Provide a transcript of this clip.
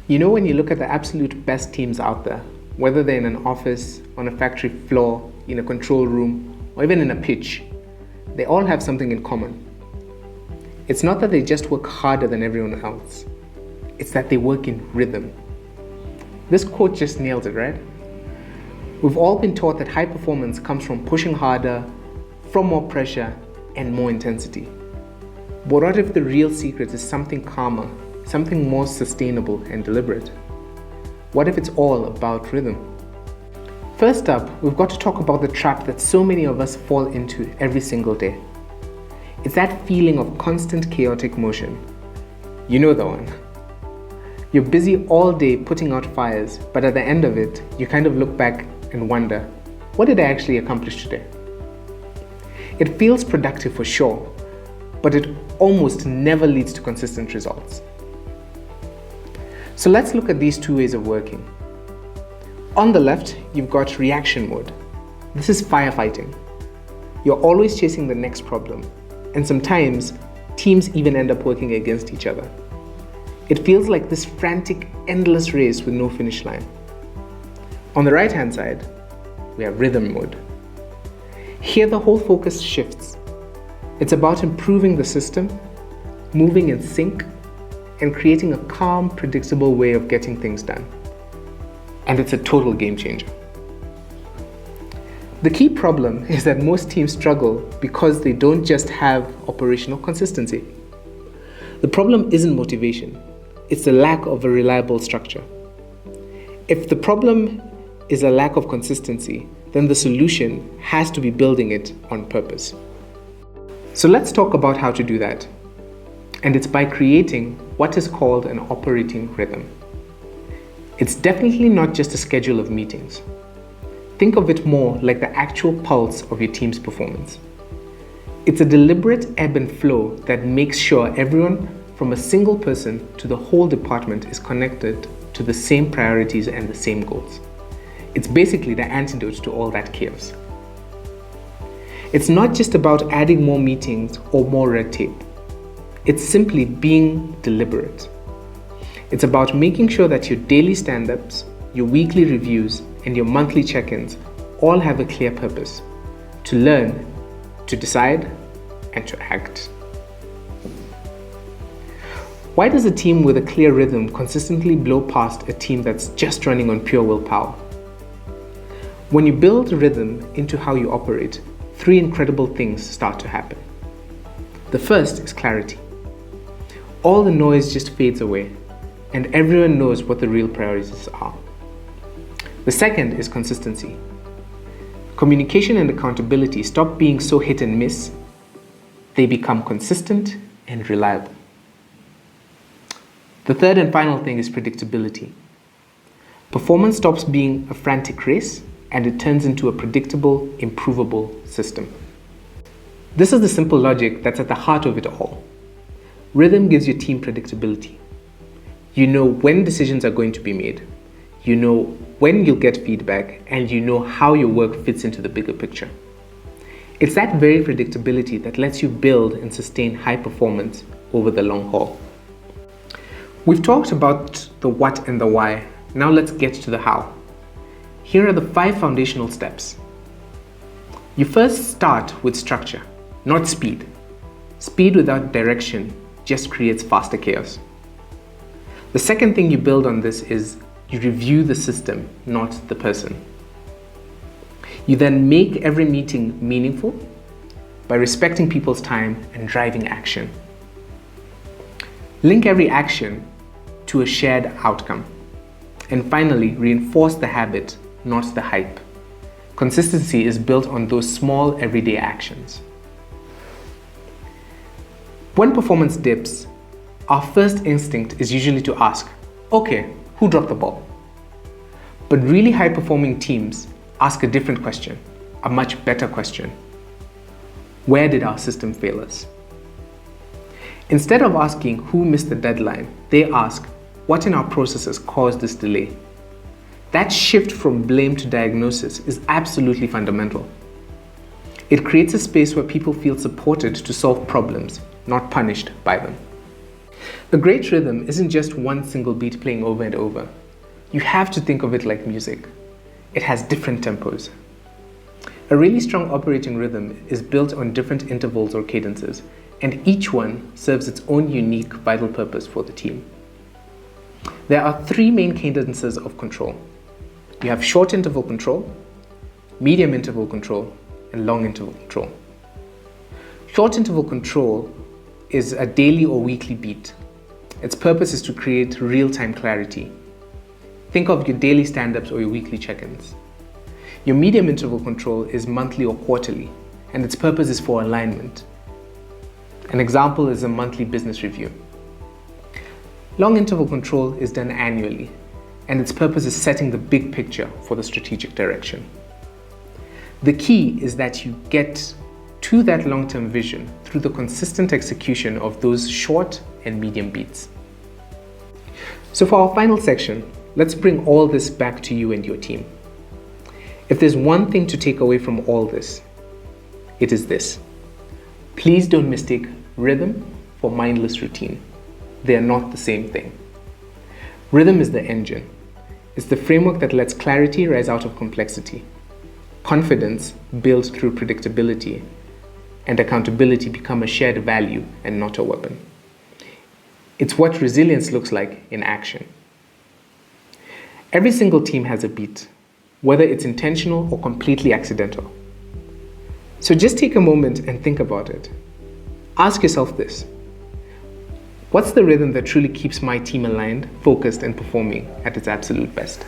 You know, when you look at the absolute best teams out there, whether they're in an office, on a factory floor, in a control room, or even in a pitch, they all have something in common. It's not that they just work harder than everyone else. It's that they work in rhythm. This quote just nails it, right? We've all been taught that high performance comes from pushing harder, from more pressure, and more intensity. But what if the real secret is something calmer, something more sustainable and deliberate? What if it's all about rhythm? First up, we've got to talk about the trap that so many of us fall into every single day. It's that feeling of constant chaotic motion. You know the one. You're busy all day putting out fires, but at the end of it, you kind of look back and wonder, what did I actually accomplish today? It feels productive for sure, but it almost never leads to consistent results. So let's look at these two ways of working. On the left, you've got reaction mode. This is firefighting. You're always chasing the next problem, and sometimes teams even end up working against each other. It feels like this frantic, endless race with no finish line. On the right-hand side, we have rhythm mode. Here the whole focus shifts. It's about improving the system, moving in sync, and creating a calm, predictable way of getting things done. And it's a total game changer. The key problem is that most teams struggle because they don't just have operational consistency. The problem isn't motivation, it's the lack of a reliable structure. If the problem is a lack of consistency, then the solution has to be building it on purpose. So let's talk about how to do that. And it's by creating what is called an operating rhythm. It's definitely not just a schedule of meetings. Think of it more like the actual pulse of your team's performance. It's a deliberate ebb and flow that makes sure everyone from a single person to the whole department is connected to the same priorities and the same goals. It's basically the antidote to all that chaos. It's not just about adding more meetings or more red tape. It's simply being deliberate. It's about making sure that your daily stand-ups, your weekly reviews, and your monthly check-ins all have a clear purpose: to learn, to decide, and to act. Why does a team with a clear rhythm consistently blow past a team that's just running on pure willpower? When you build rhythm into how you operate, three incredible things start to happen. The first is clarity. All the noise just fades away, and everyone knows what the real priorities are. The second is consistency. Communication and accountability stop being so hit and miss. They become consistent and reliable. The third and final thing is predictability. Performance stops being a frantic race and it turns into a predictable, improvable system. This is the simple logic that's at the heart of it all. Rhythm gives your team predictability. You know when decisions are going to be made. You know when you'll get feedback, and you know how your work fits into the bigger picture. It's that very predictability that lets you build and sustain high performance over the long haul. We've talked about the what and the why. Now let's get to the how. Here are the 5 foundational steps. You first start with structure, not speed. Speed without direction just creates faster chaos. The second thing you build on this is you review the system, not the person. You then make every meeting meaningful by respecting people's time and driving action. Link every action to a shared outcome. And finally, reinforce the habit, not the hype. Consistency is built on those small everyday actions. When performance dips, our first instinct is usually to ask, okay, who dropped the ball? But really high-performing teams ask a different question, a much better question. Where did our system fail us? Instead of asking who missed the deadline, they ask, what in our processes caused this delay? That shift from blame to diagnosis is absolutely fundamental. It creates a space where people feel supported to solve problems, not punished by them. A great rhythm isn't just one single beat playing over and over. You have to think of it like music. It has different tempos. A really strong operating rhythm is built on different intervals or cadences, and each one serves its own unique vital purpose for the team. There are three main cadences of control. You have short interval control, medium interval control, and long interval control. Short interval control is a daily or weekly beat. Its purpose is to create real-time clarity. Think of your daily stand-ups or your weekly check-ins. Your medium interval control is monthly or quarterly, and its purpose is for alignment. An example is a monthly business review. Long interval control is done annually, and its purpose is setting the big picture for the strategic direction. The key is that you get to that long-term vision through the consistent execution of those short and medium beats. So for our final section, let's bring all this back to you and your team. If there's one thing to take away from all this, it is this. Please don't mistake rhythm for mindless routine. They are not the same thing. Rhythm is the engine. It's the framework that lets clarity rise out of complexity, confidence built through predictability, and accountability become a shared value and not a weapon. It's what resilience looks like in action. Every single team has a beat, whether it's intentional or completely accidental. So just take a moment and think about it. Ask yourself this. What's the rhythm that truly keeps my team aligned, focused, and performing at its absolute best?